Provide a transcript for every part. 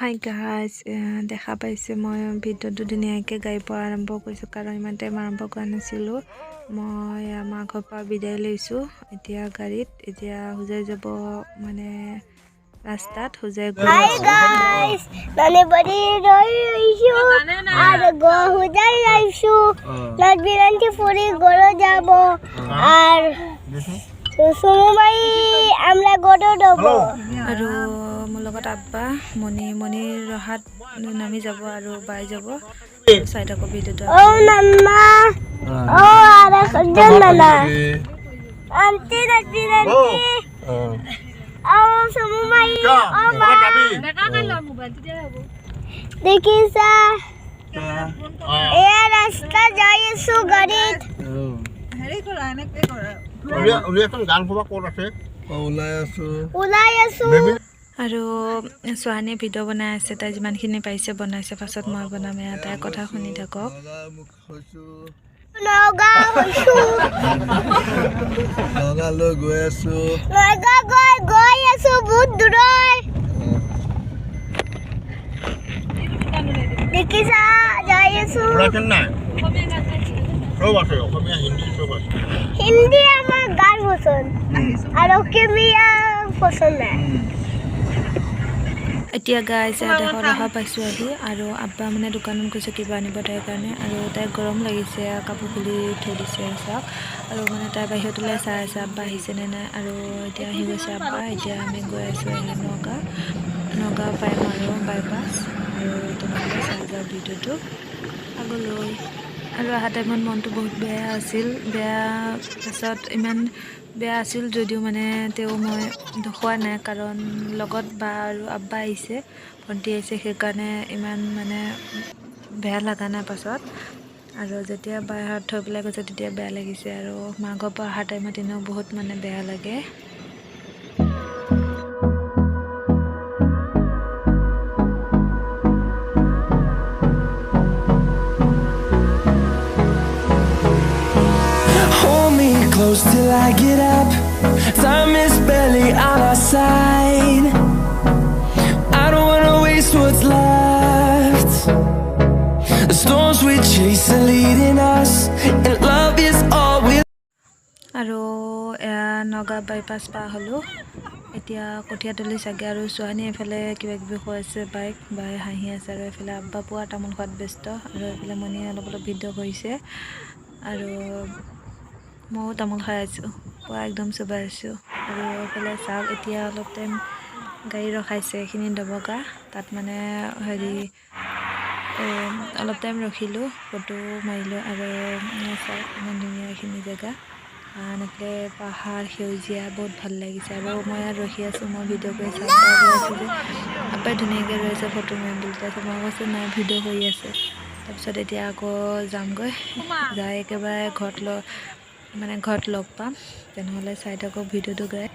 Hi guys দেখা পাইছে মই ভিডিঅ'টো ধুনীয়াকৈ গাড়ীৰ পৰা আৰম্ভ কৰিছোঁ কাৰণ ইমান টাইম আৰম্ভ কৰা নাছিলোঁ মই আমাৰ ঘৰৰ পৰা বিদায় লৈছোঁ এতিয়া গাড়ীত এতিয়া হোজাই যাব মানে ৰাস্তাত হোজাই গৈ হাই গাইজ নানে বডি ৰৈছো আৰু হোজাই যাইছো নাট বিৰান্তি ফুৰি ঘৰ যাব আৰু সুমুমাই আমৰা গড় দেব আৰু মোৰ লগত আব্বা মণিৰ ৰহাত নামি যাব আৰু বাই যাব চাই থাকো ভিডিঅ'টো ও নান্না ও আৰে সজন নানা আন্টি নাট বিৰান্তি ও সুমুমাই ও মা দেখিছা এই ৰাস্তা যাই আছো গাড়ীত হেৰি কৰা এনেকৈ কৰা উলিয়াচোন গান খোৱা ক'ত আছে ওলাই আছো আৰু সোহানীয়ে ভিডিঅ' বনাই আছে তাই যিমানখিনি পাৰিছে বনাইছে পাছত মই বনাম এয়া তাইৰ কথা শুনি থাকক নগালৈ গৈ আছো বহুত দূৰৈ দেখিছা যাই আছো হিন্দী আমাৰ গান পছন্দ আৰ অসমীয়া পছন্দ নাই এতিয়া গাইজ দেখা পাইছোঁ আহি আৰু আব্বা মানে দোকানত গৈছে কিবা আনিব তাইৰ কাৰণে আৰু তাইৰ গৰম লাগিছে কাপোৰ খুলি থৈ দিছে চাওক আৰু মানে তাই বাহিৰত ওলাই চাই আছে আব্বা আহিছেনে নাই আৰু এতিয়া আহি গৈছে আব্বা এতিয়া আমি গৈ আছোঁ নগাঁও পাইম আৰু বাইপাছ আৰু তোমালোকে চাই যাওঁ ভিডিঅ'টো আগলৈ আৰু অহা টাইমত মনটো বহুত বেয়া আছিল পাছত ইমান বেয়া আছিল যদিও মানে তেওঁ মই দেখুওৱা নাই কাৰণ লগত বা আৰু আব্বা আহিছে ভণ্টি আহিছে সেইকাৰণে ইমান মানে বেয়া লগা নাই পাছত আৰু যেতিয়া বাই হাত থৈ পেলাই গৈছে তেতিয়া বেয়া লাগিছে আৰু মা ঘৰৰ পৰা অহা টাইমত এনেও বহুত মানে বেয়া লাগে Close till I get up. Time is barely on our side. I don't wanna waste what's left. The storms we chase are leading us, and love is all we. আৰু নগাঁও বাইপাছ পাৰ হ'লোঁ এতিয়া কঠীয়াতলি চাগে আৰু সোহানী এফালে কিবা কিবি হৈ আছে বাই হাঁহি আছে আৰু এফালে আব্বা পুৱা তামোল খোৱাত ব্যস্ত আৰু এফালে মণিয়ে অলপ ভিডিঅ' কৰিছে আৰু ময়ো তামোল খাই আছোঁ পুৱা একদম চুবাই আছোঁ আৰু এইফালে চাওক এতিয়া অলপ টাইম গাড়ী ৰখাইছে এইখিনি দবকা তাত মানে হেৰি অলপ টাইম ৰখিলোঁ ফটো মাৰিলোঁ আৰু চাওক ইমান ধুনীয়া এইখিনি জেগা এনেকৈ পাহাৰ সেউজীয়া বহুত ভাল লাগিছে আৰু মই ইয়াত ৰখি আছোঁ মই ভিডিঅ' কৰি চাই আছোঁ যে আব্বাই ধুনীয়াকৈ ৰৈ আছে ফটো মাৰিম বুলি তাৰপিছত মই কৈছোঁ নাই ভিডিঅ' কৰি আছে তাৰপিছত এতিয়া আকৌ যামগৈ যাই একেবাৰে ঘৰত লগ পাম তেনেহ'লে চাই থাকক ভিডিঅ'টো গাই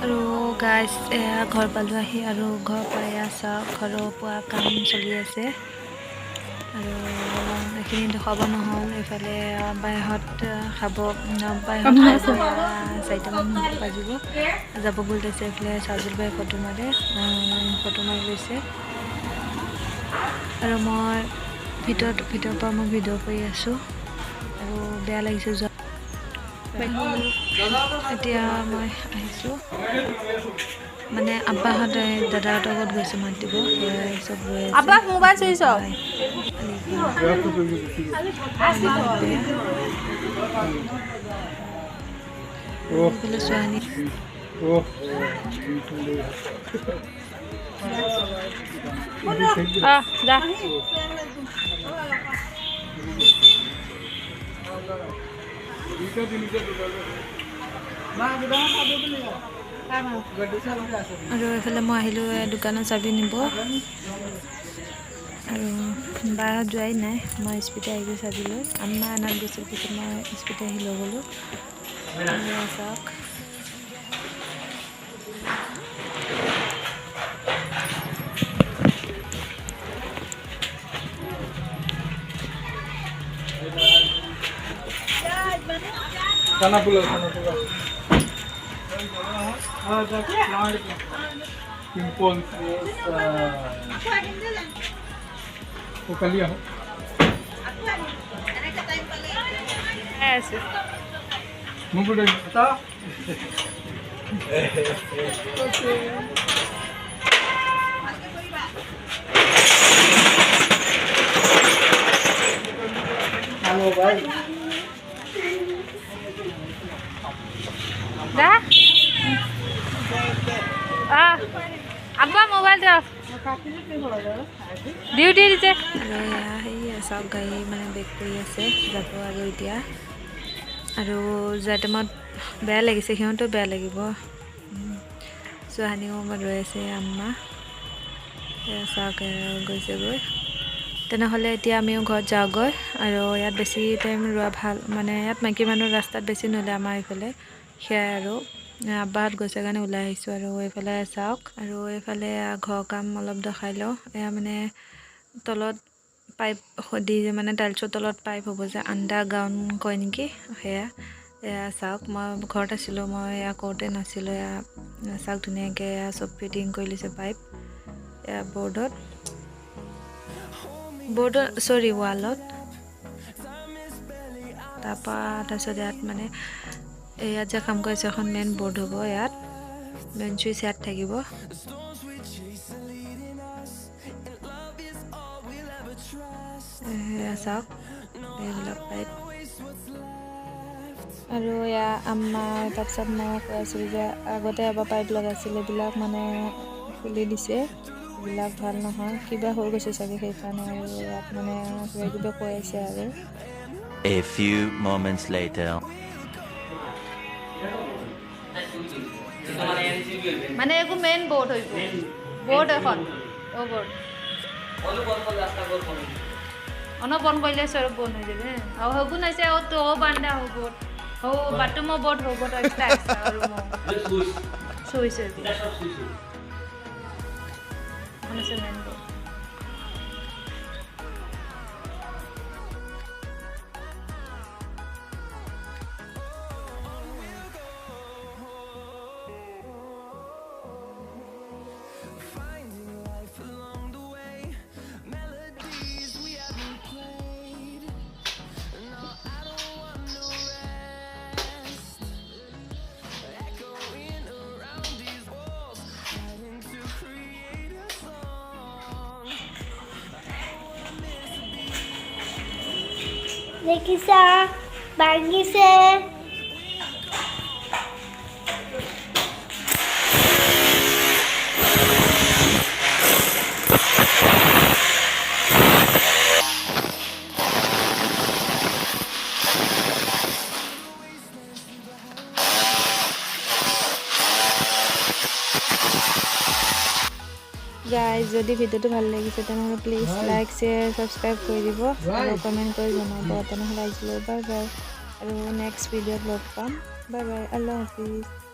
আৰু গাইজ এয়া ঘৰ পালোঁ আহি আৰু ঘৰৰ পৰা এয়া চাওক ঘৰৰ পৰা কাম চলি আছে আৰু এইখিনি দেখুৱাব নহ'ল এইফালে বাইহঁত খাব বাইহঁত 4টামান বাজিব যাব বুলি কৈছে এইফালে চাজুল বাই ফটো মাৰি লৈছে আৰু মই ভিতৰৰ পৰা মই ভিডিঅ' কৰি আছোঁ আৰু বেয়া লাগিছে যোৱা এতিয়া মই আহিছোঁ মানে আব্বাহঁতে দাদাহঁতৰ ঘৰত গৈছে মাত দিব সেয়াই চব ৰৈ আছে আব্বা মোবাইল চুইছ সোহানী আৰু এইফালে মই আহিলোঁ দোকানত চাবি নিব আৰু বাহিৰত যোৱাই নাই মই স্পীডে আহিলোঁ চাবি লৈ আম্মা আনাত গৈছিল পিছত মই স্পীডে আহি লৈ গ'লোঁ চাওক खाना पुलाव सिंपल वो कलिया हो ऐसे मुकुट बता हेलो भाई दा আব্বা মোবাইলটো ডিউটি দিছে আৰু এয়া সেই চব গাড়ী মানে বেক কৰি আছে যাব আৰু এতিয়া আৰু যোৱা টাইমত বেয়া লাগিছে সিহঁতো বেয়া লাগিব চুহানিও ৰৈ আছে আম্মা চাওক গৈছেগৈ তেনেহ'লে এতিয়া আমিও ঘৰত যাওঁগৈ আৰু ইয়াত বেছি টাইম ৰোৱা ভাল মানে ইয়াত মাইকী মানুহ ৰাস্তাত বেছি ন'লে আমাৰ এইফালে সেয়াই আৰু আব্বাহঁত গৈছে কাৰণে ওলাই আহিছোঁ আৰু এইফালে চাওক আৰু এইফালে ঘৰৰ কাম অলপ দেখাই লওঁ এয়া মানে তলত পাইপ দি মানে টাইলছৰ তলত পাইপ হ'ব যে আণ্ডাৰগ্ৰাউণ্ড কয় নেকি সেয়া এয়া চাওক মই ঘৰত আছিলোঁ মই এয়া কৰোঁতে নাছিলোঁ এয়া চাওক ধুনীয়াকৈ এয়া চব ফিটিং কৰি লৈছে পাইপ এয়া বৰ্ডত চৰি ৱালত তাৰপিছত ইয়াত মানে ইয়াত যে কাম কৰিছে এখন মেইন বৰ্ড হ'ব ইয়াত মেইন চুইচ ইয়াত থাকিব চাওক এইবিলাক পাইপ আৰু এয়া আম্মা তাৰপিছত মই কৈ আছিলোঁ যে আগতে এবাৰ পাইপ লগাইছিল এইবিলাক মানে খুলি দিছে এইবিলাক ভাল নহয় কিবা হৈ গৈছে চাগে সেইকাৰণে আৰু ইয়াত মানে কিবা কৈ আছে আৰু A few moments later. মানে একো মেইন বৰ্ড হইব বৰ্ড এখন ও বৰ্ড অন বন্ধ কৰিলে সব বন্ধ হৈ যাবে আৰু হগু নাইছে ও তো বান্দা হ'ব ও বাথৰুম বৰ্ড হ'ব তো এক্সট্ৰা ৰুম সুইচ এটা সব সুইচ মানে সে মেইন বৰ্ড দেখিছা ভাঙিছে গাইজ যদি ভিডিওটো ভাল লাগিছে তেনেহ'লে প্লিজ লাইক শ্বেয়াৰ ছাবস্ক্ৰাইব কৰি দিব আৰু কমেণ্ট কৰি জনাব তেনেহ'লে আজিলৈ বাই বাই আৰু নেক্সট ভিডিঅ'ত লগ পাম বাই বাই আল্লাহ হাফিজ